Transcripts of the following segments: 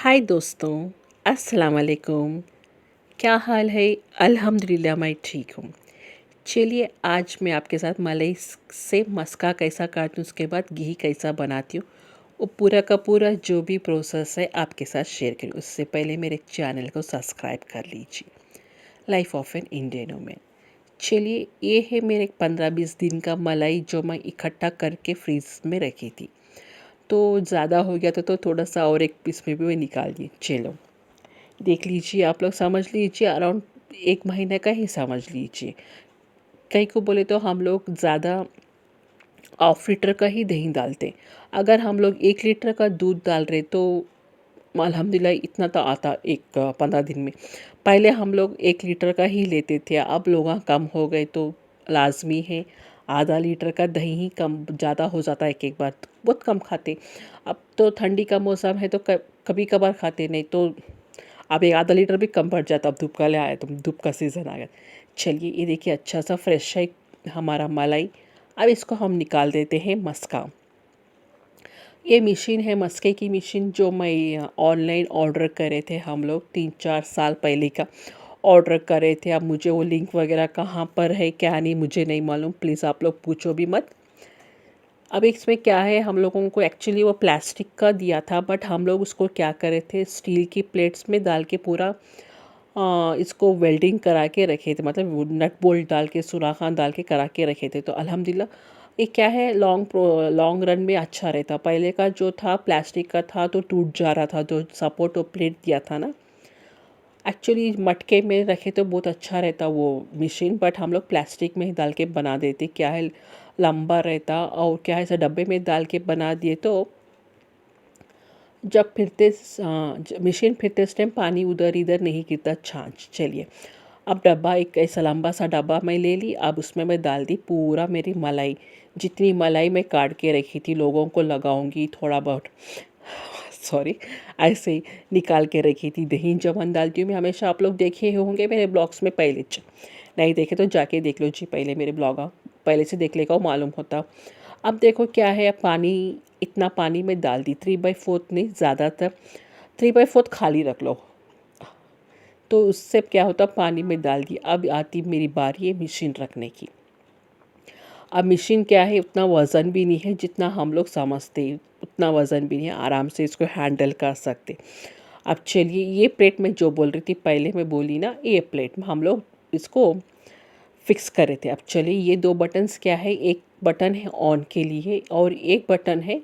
हाय दोस्तों, अस्सलाम वालेकुम। क्या हाल है? अल्हम्दुलिल्लाह मैं ठीक हूँ। चलिए आज मैं आपके साथ मलाई से मस्का कैसा काटूँ, उसके बाद घी कैसा बनाती हूँ, वो पूरा का पूरा जो भी प्रोसेस है आपके साथ शेयर करूँ। उससे पहले मेरे चैनल को सब्सक्राइब कर लीजिए, life of an Indian women. चलिए ये है मेरे 15-20 दिन का मलाई जो मैं इकट्ठा करके फ्रीज में रखी थी। तो ज़्यादा हो गया था तो थोड़ा सा और एक पीस में भी मैं निकाल दी। चलो देख लीजिए, आप लोग समझ लीजिए, अराउंड 1 महीने का ही समझ लीजिए। कई को बोले तो हम लोग ज़्यादा हाफ लीटर का ही दही डालते। अगर हम लोग 1 लीटर का दूध डाल रहे तो अल्हम्दुलिल्लाह इतना तो आता एक 15 दिन में। पहले हम लोग 1 लीटर का ही लेते थे, अब लोग कम हो गए तो लाजमी है आधा लीटर का दही ही कम ज़्यादा हो जाता है। एक एक बार बहुत कम खाते। अब तो ठंडी का मौसम है तो कभी कभार खाते, नहीं तो अब एक आधा लीटर भी कम पड़ जाता। अब धूप का ले आया तो धूप का सीज़न आ गया। चलिए ये देखिए अच्छा सा फ्रेश है हमारा मलाई। अब इसको हम निकाल देते हैं मस्का। ये मशीन है मस्के की मशीन जो मैं ऑनलाइन ऑर्डर करे थे, हम लोग 3-4 साल पहले का ऑर्डर करे थे। अब मुझे वो लिंक वगैरह कहाँ पर है क्या नहीं मुझे नहीं मालूम, प्लीज़ आप लोग पूछो भी मत। अब इसमें क्या है, हम लोगों को एक्चुअली वो प्लास्टिक का दिया था, बट हम लोग उसको क्या करे थे, स्टील की प्लेट्स में डाल के पूरा इसको वेल्डिंग करा के रखे थे, मतलब वो नट बोल्ट डाल के सुराखान डाल के करा के रखे थे। तो अल्हम्दुलिल्लाह ये क्या है, लॉन्ग रन में अच्छा रहता। पहले का जो था प्लास्टिक का था तो टूट जा रहा था, जो सपोर्ट और प्लेट दिया था ना। एक्चुअली मटके में रखे तो बहुत अच्छा रहता वो मशीन, बट हम लोग प्लास्टिक में ही डाल के बना देते। क्या है लंबा रहता, और क्या है ऐसा डब्बे में डाल के बना दिए तो जब फिरते मशीन फिरते उस टाइम पानी उधर इधर नहीं गिरता छाछ। चलिए अब डब्बा एक ऐसा लंबा सा डब्बा मैं ले ली। अब उसमें मैं डाल दी पूरा मेरी मलाई, जितनी मलाई मैं काट के रखी थी लोगों को लगाऊंगी थोड़ा बहुत, सॉरी, ऐसे ही निकाल के रखी थी। दही जब हम डालती हूँ मैं हमेशा, आप लोग देखे होंगे मेरे ब्लॉग्स में पहले, नहीं देखे तो जाके देख लो जी, पहले मेरे ब्लॉग पहले से देख लेगा मालूम होता। अब देखो क्या है, अब पानी, इतना पानी में डाल दी, 3/4 नहीं, ज़्यादातर 3/4 खाली रख लो। तो उससे क्या होता, पानी में डाल दी। अब आती मेरी बारी है मशीन रखने की। अब मशीन क्या है, उतना वज़न भी नहीं है जितना हम लोग समझते, उतना वज़न भी नहीं है, आराम से इसको हैंडल कर सकते। अब चलिए ये प्लेट में जो बोल रही थी पहले मैं बोली ना, ये प्लेट में हम लोग इसको फिक्स करे थे। अब चलिए ये दो बटन्स क्या है, एक बटन है ऑन के लिए और एक बटन है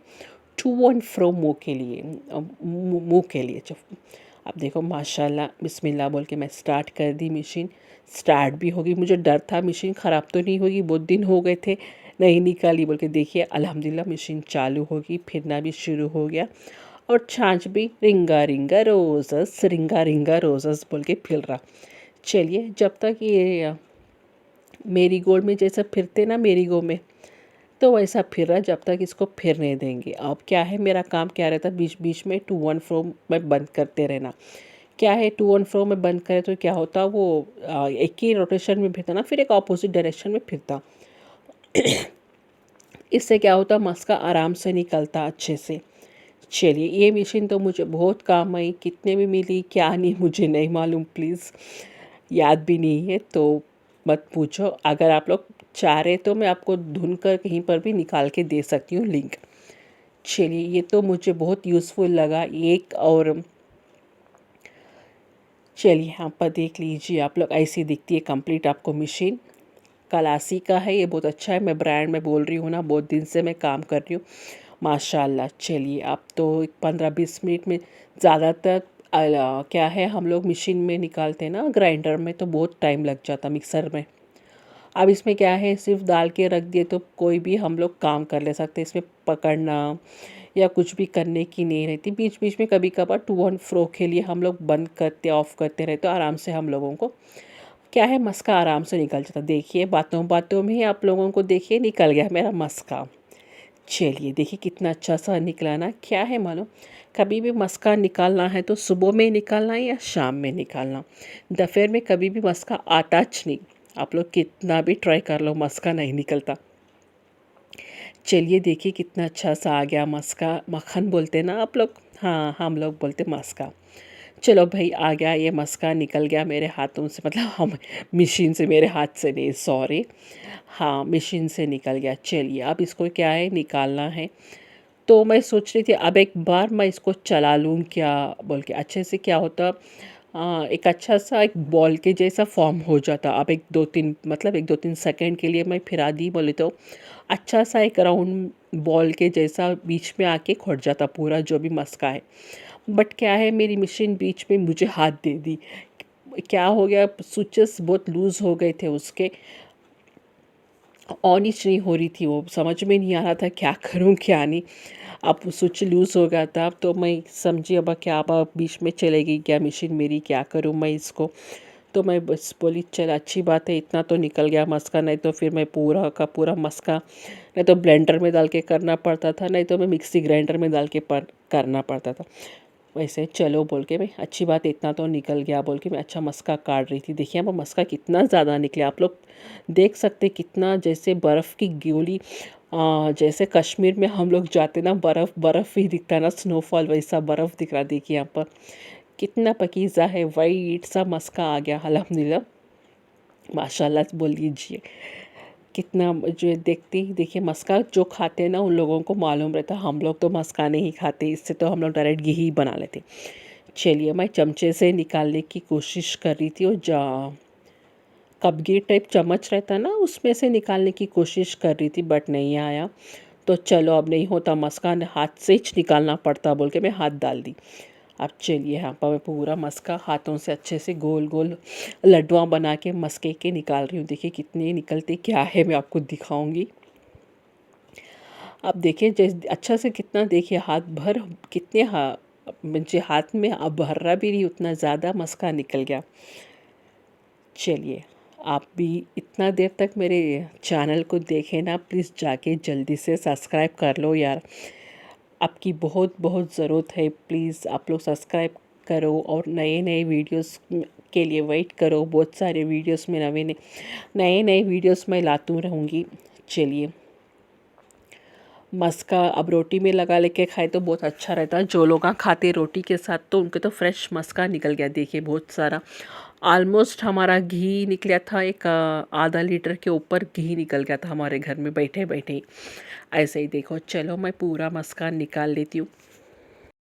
टू एंड फ्रो मुँह के लिए, मुँह के लिए। अब देखो माशाल्लाह बिस्मिल्लाह बोल के मैं स्टार्ट कर दी। मशीन स्टार्ट भी होगी, मुझे डर था मशीन ख़राब तो नहीं होगी, बहुत दिन हो गए थे नहीं निकाली बोल के। देखिए अल्हम्दुलिल्लाह मशीन चालू होगी, फिरना भी शुरू हो गया और छाछ भी रिंगा रिंगा रोज़स, रिंगा रिंगा रोज़स बोल के फिर रहा। चलिए जब तक ये मेरी गोल्ड में जैसा फिरते ना, मेरी गो में तो वैसा फिर रहा, जब तक इसको फिरने देंगे। अब क्या है मेरा काम क्या रहता, बीच बीच में टू एंड फ्रो में बंद करते रहना। क्या है टू एंड फ्रो में बंद करे तो क्या होता, वो एक ही रोटेशन में फिरता ना, फिर एक ऑपोजिट डायरेक्शन में फिरता। इससे क्या होता, मस्का आराम से निकलता अच्छे से। चलिए ये मशीन तो मुझे बहुत काम आई, कितने में मिली क्या नहीं मुझे नहीं मालूम, प्लीज़ याद भी नहीं है तो मत पूछो। अगर आप लोग चाह रहे तो मैं आपको ढूंढ कर कहीं पर भी निकाल के दे सकती हूँ लिंक। चलिए ये तो मुझे बहुत यूज़फुल लगा एक। और चलिए यहाँ पर देख लीजिए आप लोग, ऐसी दिखती है कंप्लीट आपको मशीन। कलासी का है ये, बहुत अच्छा है। मैं ब्रांड में बोल रही हूँ ना, बहुत दिन से मैं काम कर रही हूँ माशाल्लाह। चलिए अब तो 15-20 मिनट में, ज़्यादातर क्या है हम लोग मशीन में निकालते हैं ना, ग्राइंडर में तो बहुत टाइम लग जाता, मिक्सर में। अब इसमें क्या है, सिर्फ डाल के रख दिए तो कोई भी हम लोग काम कर ले सकते, इसमें पकड़ना या कुछ भी करने की नहीं रहती। बीच बीच में कभी कभार टू एंड फ्रो के लिए हम लोग बंद करते ऑफ करते रहते, तो आराम से हम लोगों को क्या है मस्का आराम से निकल जाता। देखिए बातों बातों में ही आप लोगों को देखिए निकल गया मेरा मस्का। चलिए देखिए कितना अच्छा सा निकला ना। क्या है मालूम, कभी भी मस्का निकालना है तो सुबह में निकालना है या शाम में निकालना, दोपहर में कभी भी मस्का आता नहीं। आप लोग कितना भी ट्राई कर लो मस्का नहीं निकलता। चलिए देखिए कितना अच्छा सा आ गया मस्का, मक्खन बोलते हैं ना आप लोग, हाँ, हम लोग बोलते मस्का। चलो भाई आ गया, ये मस्का निकल गया मेरे हाथों से, मतलब हम मशीन से, मेरे हाथ से नहीं, सॉरी। हाँ, मशीन से निकल गया। चलिए अब इसको क्या है, निकालना है। तो मैं सोच रही थी अब एक बार मैं इसको चला लूँ क्या बोल के, अच्छे से क्या होता, एक अच्छा सा एक बॉल के जैसा फॉर्म हो जाता। अब एक दो तीन, मतलब एक दो तीन सेकंड के लिए मैं फिरा दी बोले तो अच्छा सा एक राउंड बॉल के जैसा बीच में आके खुट जाता पूरा जो भी मस्का है। बट क्या है, मेरी मशीन बीच में मुझे हाथ दे दी। क्या हो गया, स्विचेस बहुत लूज़ हो गए थे उसके, ऑन ही नहीं हो रही थी वो, समझ में नहीं आ रहा था क्या करूं क्या नहीं। अब स्विच लूज़ हो गया था, अब तो मैं समझी अब क्या, अब बीच में चलेगी क्या मशीन मेरी, क्या करूं मैं इसको। तो मैं बस बोली चल अच्छी बात है, इतना तो निकल गया मस्का, नहीं तो फिर मैं पूरा का पूरा मस्का नहीं तो ब्लेंडर में डाल के करना पड़ता था, नहीं तो मैं मिक्सी ग्राइंडर में डाल के करना पड़ता था। वैसे चलो बोल के मैं, अच्छी बात है इतना तो निकल गया बोल के मैं अच्छा मस्का काट रही थी। देखिए अब मस्का कितना ज़्यादा निकले, आप लोग देख सकते कितना, जैसे बर्फ़ की गोली, जैसे कश्मीर में हम लोग जाते ना, बर्फ़ बर्फ़ ही दिखता ना, स्नोफॉल वैसा बर्फ़ दिख रहा। देखिए यहाँ पर कितना पकीज़ा है, वाइट सा मस्का आ गया अल्हम्दुलिल्लाह, माशाल्लाह बोल लीजिए। कितना जो देखते ही देखिए, मस्का जो खाते हैं ना उन लोगों को मालूम रहता है, हम लोग तो मस्का नहीं खाते, इससे तो हम लोग डायरेक्ट घी ही बना लेते। चलिए मैं चमचे से निकालने की कोशिश कर रही थी, और कपगी टाइप चम्मच रहता ना उसमें से निकालने की कोशिश कर रही थी, बट नहीं आया। तो चलो अब नहीं होता मस्का, हाथ से ही निकालना पड़ता बोल के मैं हाथ डाल दी। अब चलिए यहाँ पर मैं पूरा मस्का हाथों से अच्छे से गोल गोल लड्डुआँ बना के मस्के के निकाल रही हूँ। देखिए कितने निकलते क्या है, मैं आपको दिखाऊंगी। अब देखिए जैसे अच्छा से कितना, देखिए हाथ भर कितने, मुझे हाथ में अब भर रहा भी नहीं, उतना ज़्यादा मस्का निकल गया। चलिए आप भी इतना देर तक मेरे चैनल को देखें ना, प्लीज़ जाके जल्दी से सब्सक्राइब कर लो यार, आपकी बहुत बहुत ज़रूरत है। प्लीज़ आप लोग सब्सक्राइब करो और नए नए वीडियोस के लिए वेट करो। बहुत सारे वीडियोस में नए नए वीडियोस मैं लाती रहूँगी। चलिए मस्का अब रोटी में लगा लेके खाए तो बहुत अच्छा रहता है। जो लोग खाते रोटी के साथ तो उनके तो फ्रेश मस्का निकल गया। देखिए बहुत सारा, ऑलमोस्ट हमारा घी निकला था, एक आधा लीटर के ऊपर घी निकल गया था हमारे घर में बैठे बैठे ही। ऐसे ही देखो, चलो मैं पूरा मस्का निकाल लेती हूँ।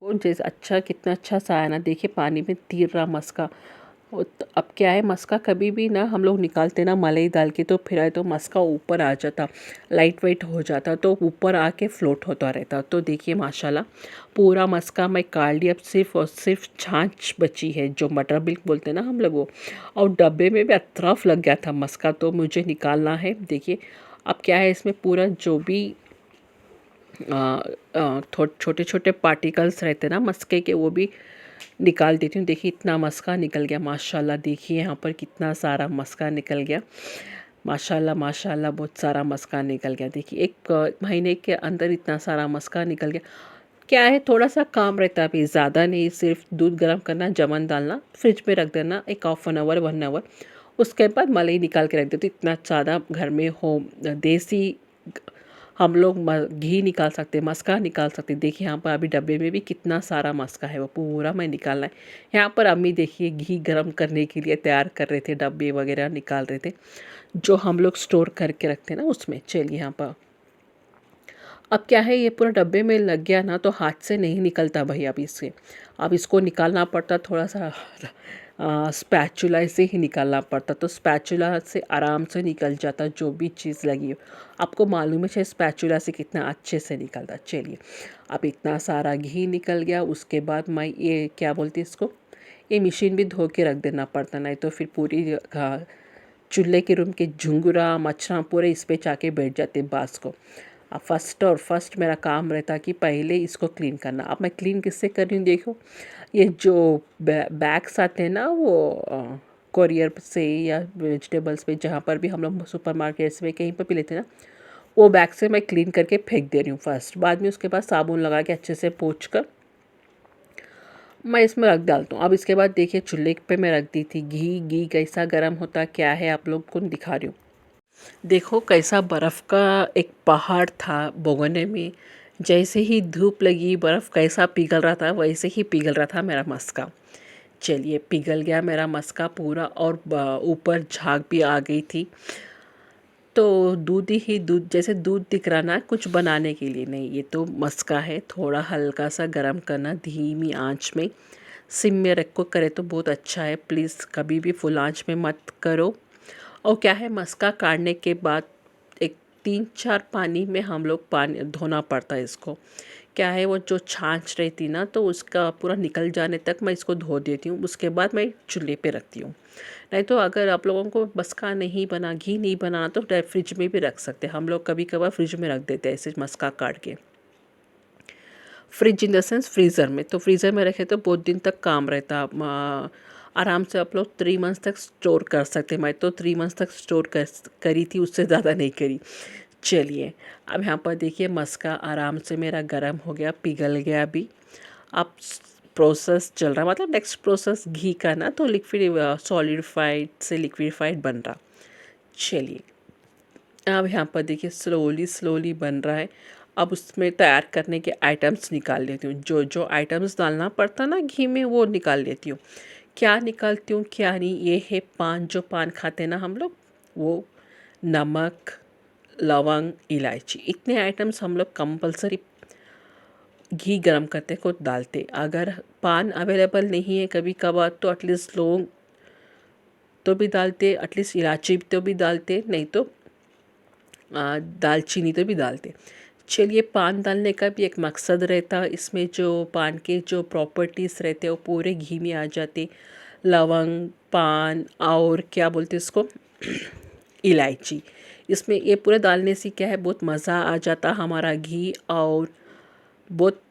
और जैसे अच्छा कितना अच्छा सा आया ना, देखिए पानी में तीर रहा मस्का। तो अब क्या है, मस्का कभी भी ना हम लोग निकालते ना मलाई डाल के, तो फिर आए तो मस्का ऊपर आ जाता, लाइट वेट हो जाता, तो ऊपर आके फ्लोट होता रहता। तो देखिए माशाल्लाह पूरा मस्का मैं काट लिया। अब सिर्फ और सिर्फ छाछ बची है, जो मटर मिल्क बोलते हैं ना हम लोग वो, और डब्बे में भी अतरफ लग गया था मस्का, तो मुझे निकालना है। देखिए अब क्या है, इसमें पूरा जो भी छोटे छोटे पार्टिकल्स रहते ना मस्के के, वो भी निकाल देती हूँ। देखिए इतना मस्का निकल गया माशाल्लाह। देखिए यहाँ पर कितना सारा मस्का निकल गया, माशाल्लाह माशाल्लाह बहुत सारा मस्का निकल गया। देखिए एक महीने के अंदर इतना सारा मस्का निकल गया। क्या है, थोड़ा सा काम रहता है अभी, ज़्यादा नहीं, सिर्फ दूध गर्म करना, जमन डालना, फ्रिज में रख देना एक हाफ एन आवर 1 आवर, उसके बाद मलाई निकाल के रख देते। इतना ज़्यादा घर में होम देसी हम लोग घी निकाल सकते, मस्का निकाल सकते। देखिए यहाँ पर अभी डब्बे में भी कितना सारा मस्का है, वो पूरा मैं निकालना है। यहाँ पर अम्मी देखिए घी गरम करने के लिए तैयार कर रहे थे, डब्बे वगैरह निकाल रहे थे जो हम लोग स्टोर करके रखते हैं ना उसमें। चलिए यहाँ पर अब क्या है, ये पूरा डब्बे में लग गया ना, तो हाथ से नहीं निकलता भाई। अब इससे अब इसको निकालना पड़ता, थोड़ा सा स्पैचुला से ही निकालना पड़ता, तो स्पैचुला से आराम से निकल जाता जो भी चीज़ लगी हो। आपको मालूम है स्पैचुला से कितना अच्छे से निकलता। चलिए अब इतना सारा घी निकल गया, उसके बाद मैं ये क्या बोलती इसको, ये मशीन भी धो के रख देना पड़ता, नहीं तो फिर पूरी चूल्हे के रूम के झुंगुरा मच्छरा पूरे इस पे जाके बैठ जाते बाँस को। अब फर्स्ट मेरा काम रहता कि पहले इसको क्लीन करना। अब मैं क्लीन किससे कर रही हूँ, देखो ये जो बैग्स आते हैं ना, वो कोरियर से या वेजिटेबल्स पे, जहाँ पर भी हम लोग सुपरमार्केट्स में कहीं पर भी लेते हैं ना, वो बैग से मैं क्लीन करके फेंक दे रही हूँ फर्स्ट। बाद में उसके बाद साबुन लगा के अच्छे से पोंछ कर मैं इसमें रख डालता हूँ। अब इसके बाद देखिए चूल्हे पे मैं रख दी थी घी। घी कैसा गर्म होता क्या है आप लोग को दिखा रही हूँ। देखो कैसा बर्फ़ का एक पहाड़ था भगोने में, जैसे ही धूप लगी बर्फ़ कैसा पिघल रहा था वैसे ही पिघल रहा था मेरा मस्का। चलिए पिघल गया मेरा मस्का पूरा और ऊपर झाग भी आ गई थी। तो दूध ही दूध, जैसे दूध दिख रहा ना, कुछ बनाने के लिए नहीं, ये तो मस्का है। थोड़ा हल्का सा गरम करना धीमी आंच में, सिम में रख को करे तो बहुत अच्छा है। प्लीज़ कभी भी फुल आंच में मत करो। और क्या है, मस्का काटने के बाद एक 3-4 पानी में हम लोग पानी धोना पड़ता है इसको। क्या है, वो जो छाछ रहती ना तो उसका पूरा निकल जाने तक मैं इसको धो देती हूँ, उसके बाद मैं चूल्हे पे रखती हूँ। नहीं तो अगर आप लोगों को मस्का नहीं बना, घी नहीं बनाना तो फ्रिज में भी रख सकते हैं। हम लोग कभी कभार फ्रिज में रख देते हैं ऐसे मस्का काट के। Fridge in the sense freezer में, तो फ्रीज़र में रखे तो बहुत दिन तक काम रहता। आराम से आप लोग 3 मंथ्स तक स्टोर कर सकते हैं। मैं तो 3 मंथ्स तक स्टोर करी थी, उससे ज़्यादा नहीं करी। चलिए अब यहाँ पर देखिए मस्का आराम से मेरा गर्म हो गया, पिघल गया अभी। अब प्रोसेस चल रहा, मतलब नेक्स्ट प्रोसेस घी का ना, तो लिक्विड सॉलिडिफाइड से लिक्विडिफाइड बन रहा। चलिए अब यहाँ पर देखिए स्लोली स्लोली बन रहा है। अब उसमें तैयार करने के आइटम्स निकाल लेती हूँ, जो जो आइटम्स डालना पड़ता ना घी में वो निकाल लेती हूँ। क्या निकालती हूँ क्या नहीं, ये है पान, जो पान खाते ना हम लोग, वो नमक, लवंग, इलायची, इतने आइटम्स हम लोग कंपलसरी घी गरम करते को डालते। अगर पान अवेलेबल नहीं है कभी कभार तो एटलीस्ट लौंग तो भी डालते, एटलीस्ट इलायची तो भी डालते, नहीं तो दालचीनी तो भी डालते। चलिए पान डालने का भी एक मकसद रहता, इसमें जो पान के जो प्रॉपर्टीज़ रहते हैं वो पूरे घी में आ जाते। लवंग, पान और क्या बोलते हैं इसको इलायची, इसमें ये पूरे डालने से क्या है बहुत मज़ा आ जाता हमारा घी, और बहुत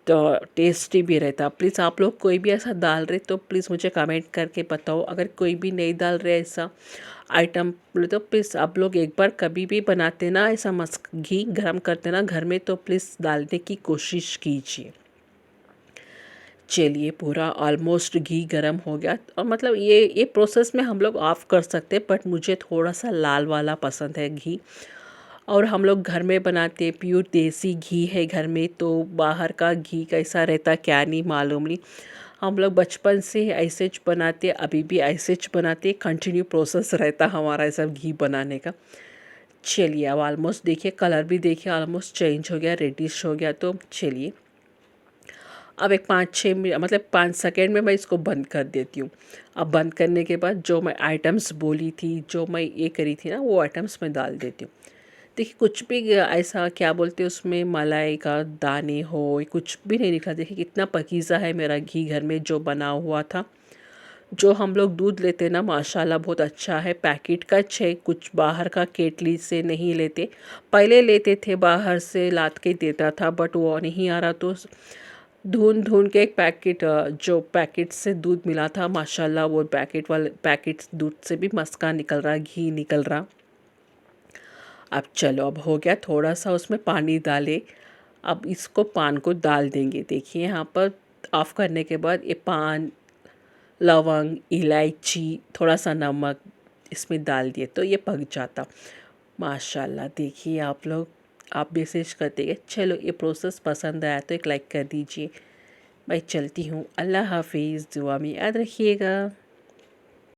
टेस्टी भी रहता। प्लीज़ आप लोग कोई भी ऐसा डाल रहे तो प्लीज़ मुझे कमेंट करके बताओ। अगर कोई भी नहीं डाल रहे ऐसा आइटम तो प्लीज़ आप लोग एक बार कभी भी बनाते ना ऐसा मस्क घी गरम करते ना घर में तो प्लीज़ डालने की कोशिश कीजिए। चलिए पूरा ऑलमोस्ट घी गरम हो गया, और मतलब ये प्रोसेस में हम लोग ऑफ़ कर सकते हैं, बट मुझे थोड़ा सा लाल वाला पसंद है घी। और हम लोग घर में बनाते हैं, प्योर देसी घी है घर में, तो बाहर का घी कैसा रहता क्या नहीं मालूम नहीं। हम लोग बचपन से ऐसे ज बनाते, अभी भी ऐसे ज बनाते, कंटिन्यू प्रोसेस रहता हमारा ये सब घी बनाने का। चलिए अब ऑलमोस्ट देखिए कलर भी देखिए ऑलमोस्ट चेंज हो गया, रेडिश हो गया। तो चलिए अब एक 5-6 मिनट, मतलब 5 सेकेंड में मैं इसको बंद कर देती हूँ। अब बंद करने के बाद जो मैं आइटम्स बोली थी, जो मैं ये करी थी ना, वो आइटम्स मैं डाल देती हूँ। देखिए कुछ भी ऐसा क्या बोलते हैं उसमें मलाई का दाने हो, कुछ भी नहीं निकला। देखिए कितना पकीज़ा है मेरा घी घर में जो बना हुआ था। जो हम लोग दूध लेते ना माशाल्लाह बहुत अच्छा है, पैकेट का छे, कुछ बाहर का केटली से नहीं लेते। पहले लेते थे, बाहर से लाद के देता था, बट वो नहीं आ रहा तो ढूंढ ढूंढ के एक पैकेट, जो पैकेट से दूध मिला था माशाल्लाह, वो पैकेट वाले पैकेट दूध से भी मस्का निकल रहा, घी निकल रहा। अब चलो अब हो गया, थोड़ा सा उसमें पानी डाले। अब इसको पान को डाल देंगे। देखिए यहाँ पर ऑफ़ करने के बाद ये पान, लवंग, इलायची, थोड़ा सा नमक इसमें डाल दिए तो ये पक जाता। माशाल्लाह देखिए आप लोग, आप मैसेज करते हैं। चलो ये प्रोसेस पसंद आया तो एक लाइक कर दीजिए। मैं चलती हूँ, अल्लाह हाफिज़, दुआ में याद रखिएगा।